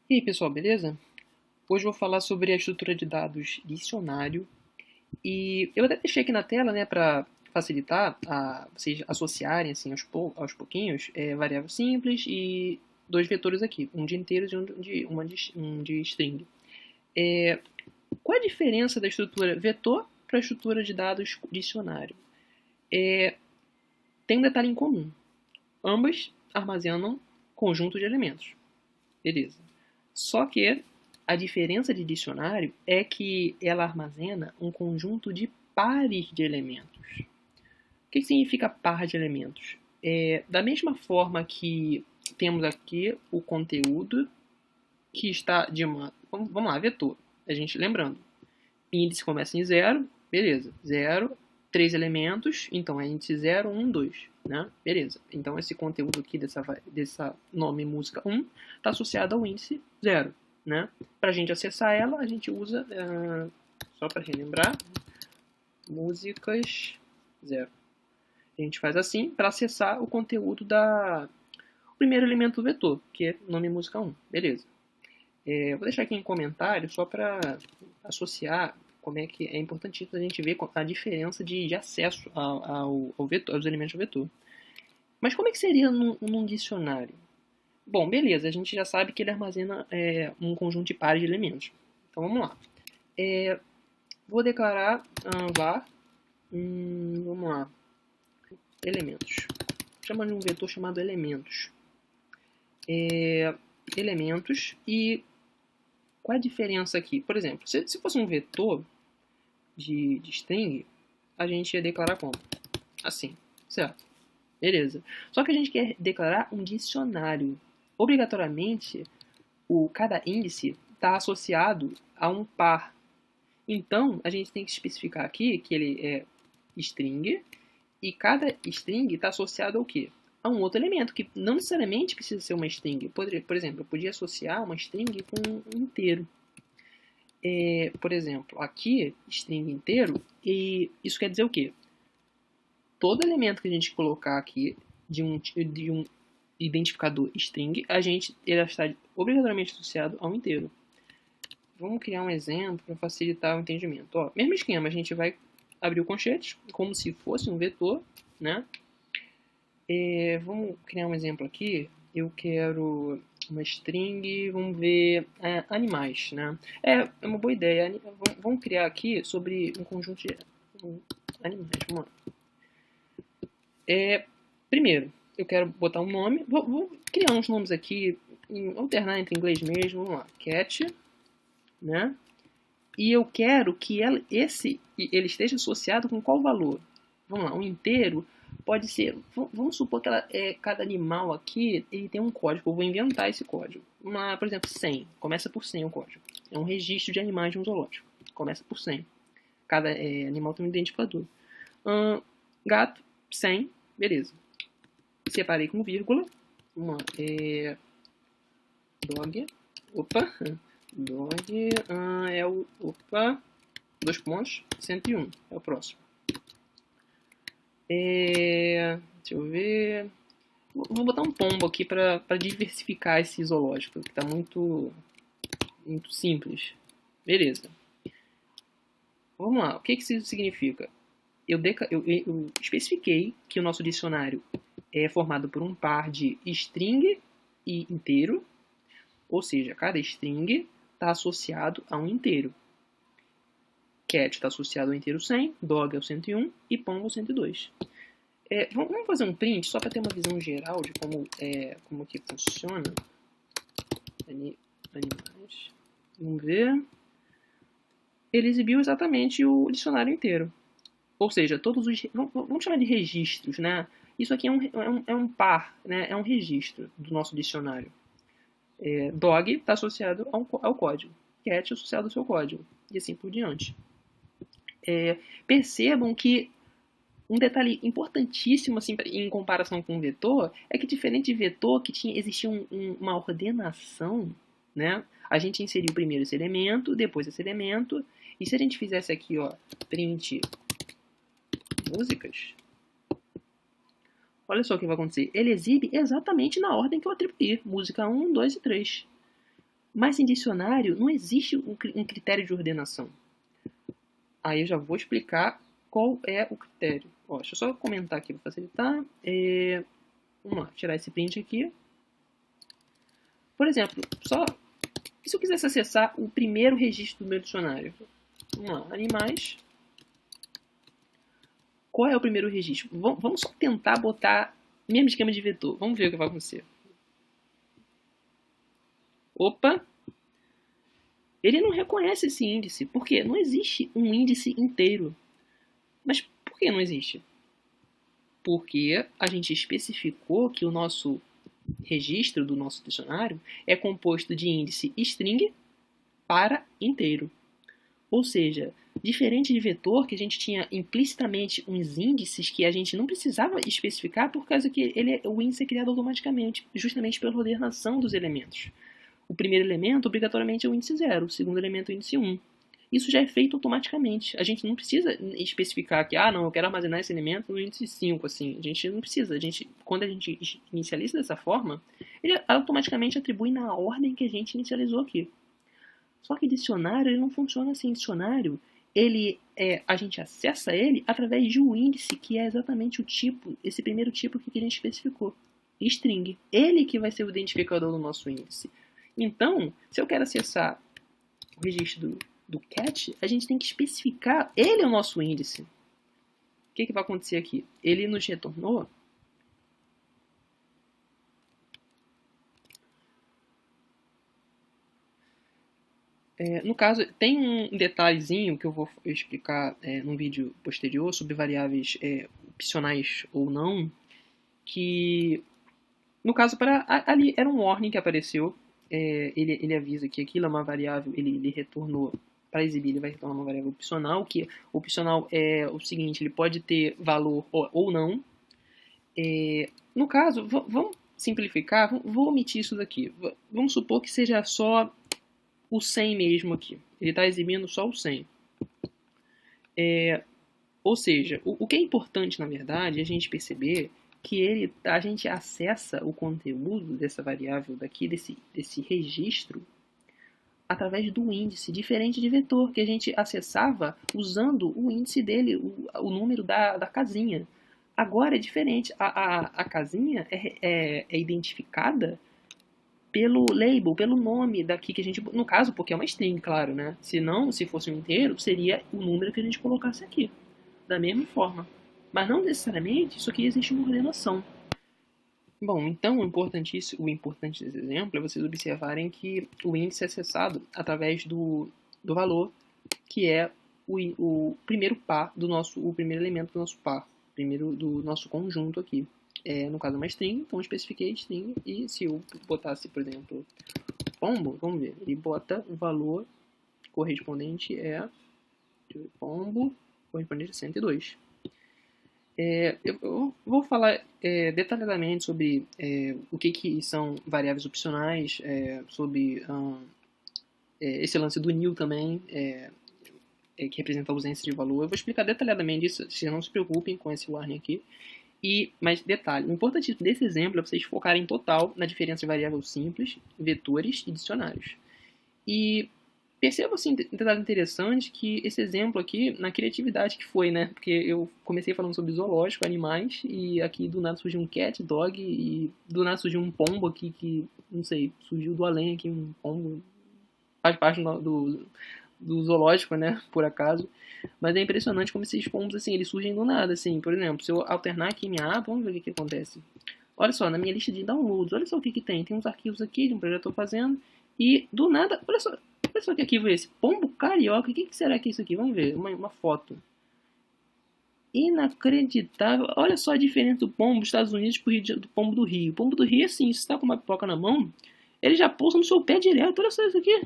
E aí, pessoal, beleza? Hoje eu vou falar sobre a estrutura de dados dicionário e eu até deixei aqui na tela, né, para facilitar vocês associarem assim aos pouquinhos variável simples e dois vetores aqui, um de inteiros e um de string. É, Qual é a diferença da estrutura vetor para a estrutura de dados dicionário? Tem um detalhe em comum. Ambas armazenam conjunto de elementos. Beleza. Só que a diferença de dicionário é que ela armazena um conjunto de pares de elementos. O que significa par de elementos? Da mesma forma que temos aqui o conteúdo que está de uma. Vamos lá, vetor. A gente lembrando. Índice começa em zero, beleza. Zero, três elementos, então é índice 0, 1, 2, né? Beleza. Então esse conteúdo aqui dessa nome música 1 está associado ao índice 0, né? Para a gente acessar ela, a gente usa, só para relembrar, músicas 0. A gente faz assim para acessar o conteúdo o primeiro elemento do vetor, que é nome música 1. Beleza. Vou deixar aqui em comentário só para associar como é que é importantíssimo a gente ver a diferença de acesso ao vetor, aos elementos do vetor. Mas como é que seria num dicionário? Bom, beleza, a gente já sabe que ele armazena um conjunto de pares de elementos. Então vamos lá. Vou declarar var, vamos lá, elementos. Chama de um vetor chamado elementos. Elementos e qual é a diferença aqui? Por exemplo, se fosse um vetor de string, a gente ia declarar como? Assim, certo? Beleza. Só que a gente quer declarar um dicionário. Obrigatoriamente, cada índice está associado a um par. Então, a gente tem que especificar aqui que ele é string e cada string está associado ao quê? A um outro elemento, que não necessariamente precisa ser uma string. Por exemplo, eu podia associar uma string com um inteiro. Por exemplo, aqui, string inteiro, e isso quer dizer o quê? Todo elemento que a gente colocar aqui de um identificador string, ele está obrigatoriamente associado a um inteiro. Vamos criar um exemplo para facilitar o entendimento. Ó, mesmo esquema, a gente vai abrir o conchete como se fosse um vetor, né? Vamos criar um exemplo aqui. Eu quero uma string, vamos ver animais, né? É uma boa ideia. Vamos criar aqui sobre um conjunto de animais. Vamos lá. Primeiro, eu quero botar um nome. Vou criar uns nomes aqui, alternar entre inglês mesmo. Vamos lá, cat, né? E eu quero que ele esteja associado com qual valor? Vamos lá, um inteiro pode ser. Vamos supor que cada animal aqui ele tem um código. Eu vou inventar esse código. Por exemplo, 100. Começa por 100 o código. É um registro de animais de um zoológico. Começa por 100. Cada animal tem um identificador. Gato, 100. Beleza. Separei com vírgula. Dog. Opa. Dog é o. Opa. 2 pontos. 101. É o próximo. Deixa eu ver. Vou botar um pombo aqui para diversificar esse zoológico, que está muito simples. Beleza. Vamos lá. O que isso significa? Eu especifiquei que o nosso dicionário é formado por um par de string e inteiro, ou seja, cada string está associado a um inteiro. Cat está associado ao inteiro 100, dog ao 101 e pombo ao 102. Vamos fazer um print só para ter uma visão geral de como que funciona. Animais. Vamos ver. Ele exibiu exatamente o dicionário inteiro. Ou seja, todos os. Vamos chamar de registros, né? Isso aqui é um par, né? É um registro do nosso dicionário. Dog está associado ao código. Cat associado ao seu código. E assim por diante. Percebam que um detalhe importantíssimo assim, em comparação com o vetor é que diferente de vetor que existia uma ordenação, né? A gente inseriu primeiro esse elemento, depois esse elemento, e se a gente fizesse aqui, ó, print músicas, olha só o que vai acontecer. Ele exibe exatamente na ordem que eu atribuí, música 1, 2 e 3. Mas em dicionário não existe um critério de ordenação. Aí eu já vou explicar qual é o critério. Ó, deixa eu só comentar aqui para facilitar. Vamos lá, tirar esse print aqui. Por exemplo, se eu quisesse acessar o primeiro registro do meu dicionário. Vamos lá, animais. Qual é o primeiro registro? Vamos só tentar botar mesmo esquema de vetor. Vamos ver o que vai acontecer. Opa! Ele não reconhece esse índice. Por quê? Não existe um índice inteiro. Mas por que não existe? Porque a gente especificou que o nosso registro do nosso dicionário é composto de índice string para inteiro. Ou seja, diferente de vetor, que a gente tinha implicitamente uns índices que a gente não precisava especificar por causa que o índice é criado automaticamente, justamente pela ordenação dos elementos. O primeiro elemento, obrigatoriamente, é o índice 0, o segundo elemento é o índice 1. Isso já é feito automaticamente. A gente não precisa especificar que, não, eu quero armazenar esse elemento no índice 5, assim. A gente não precisa. Quando a gente inicializa dessa forma, ele automaticamente atribui na ordem que a gente inicializou aqui. Só que dicionário, ele não funciona assim. Dicionário, a gente acessa ele através de um índice, que é exatamente o tipo, esse primeiro tipo que a gente especificou. String. Ele que vai ser o identificador do nosso índice. Então, se eu quero acessar o registro do cat, a gente tem que especificar, ele é o nosso índice. O que vai acontecer aqui? Ele nos retornou no caso, tem um detalhezinho que eu vou explicar num vídeo posterior sobre variáveis opcionais ou não, que, no caso, ali era um warning que apareceu, ele avisa que aquilo é uma variável, ele retornou, para exibir, ele vai retornar uma variável opcional, que opcional é o seguinte, ele pode ter valor ou não. No caso, vamos simplificar, vou omitir isso daqui. Vamos supor que seja só o 100 mesmo aqui. Ele está exibindo só o 100. Ou seja, o que é importante, na verdade, é a gente perceber que a gente acessa o conteúdo dessa variável daqui, desse registro, através do índice, diferente de vetor, que a gente acessava usando o índice dele, o número da casinha. Agora é diferente, a casinha é identificada pelo label, pelo nome daqui que a gente, no caso, porque é uma string, claro, né? Se não, se fosse um inteiro, seria o número que a gente colocasse aqui, da mesma forma. Mas não necessariamente isso aqui existe uma ordenação. Bom, então o importante desse exemplo é vocês observarem que o índice é acessado através do valor, que é o primeiro par o primeiro elemento do nosso par, do nosso conjunto aqui. No caso, uma string, então eu especifiquei string, e se eu botasse, por exemplo, pombo, vamos ver, ele bota o valor correspondente pombo, correspondente a 102. Eu vou falar detalhadamente sobre o que são variáveis opcionais, sobre esse lance do nil também, que representa a ausência de valor. Eu vou explicar detalhadamente isso, vocês não se preocupem com esse warning aqui. Mas detalhe, o importante desse exemplo é vocês focarem total na diferença de variáveis simples, vetores e dicionários. E perceba, assim, um detalhe interessante, que esse exemplo aqui, na criatividade que foi, né? Porque eu comecei falando sobre zoológico, animais, e aqui do nada surgiu um cat, dog, e do nada surgiu um pombo aqui que, não sei, surgiu do além aqui, um pombo, faz parte do zoológico, né? Por acaso. Mas é impressionante como esses pombos, assim, eles surgem do nada, assim. Por exemplo, se eu alternar aqui minha aba, vamos ver o que acontece. Olha só, na minha lista de downloads, olha só o que tem. Tem uns arquivos aqui de um projeto que eu estou fazendo, e do nada, olha só que arquivo é esse? Pombo carioca, o que será que é isso aqui? Vamos ver, uma foto. Inacreditável. Olha só a diferença do pombo dos Estados Unidos do pombo do Rio. O pombo do Rio, assim, se você está com uma pipoca na mão, ele já pousa no seu pé direto. Olha só isso aqui.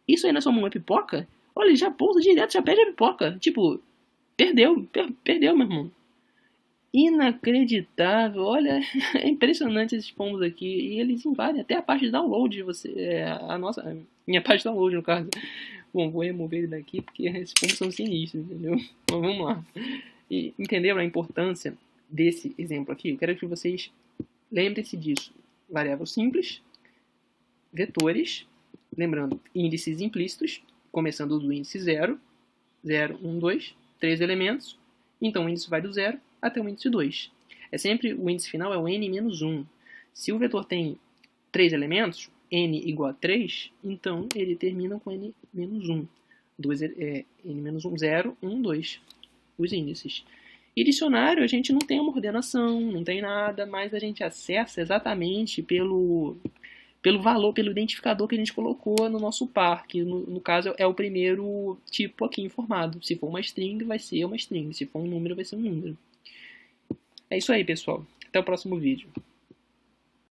Isso aí na sua mão é pipoca? Olha, ele já pousa direto, já pede a pipoca. Tipo, perdeu, meu irmão. Inacreditável. Olha, é impressionante esses pombos aqui. E eles invadem até a parte de download de você. Minha parte de download, no caso. Bom, vou remover ele daqui porque esses pombos são sinistros, entendeu? Mas vamos lá. E entenderam a importância desse exemplo aqui? Eu quero que vocês lembrem-se disso. Variável simples, vetores Lembrando, índices implícitos, começando do índice 0, 0, 1, 2, 3 elementos. Então o índice vai do 0 até o índice 2. É sempre, o índice final é o n menos 1. Se o vetor tem 3 elementos, n igual a 3, então ele termina com n menos 1. N menos 1, 0, 1, 2. Os índices. E dicionário, a gente não tem uma ordenação, não tem nada, mas a gente acessa exatamente pelo valor, pelo identificador que a gente colocou no nosso par, que no caso é o primeiro tipo aqui informado. Se for uma string, vai ser uma string. Se for um número, vai ser um número. É isso aí, pessoal. Até o próximo vídeo.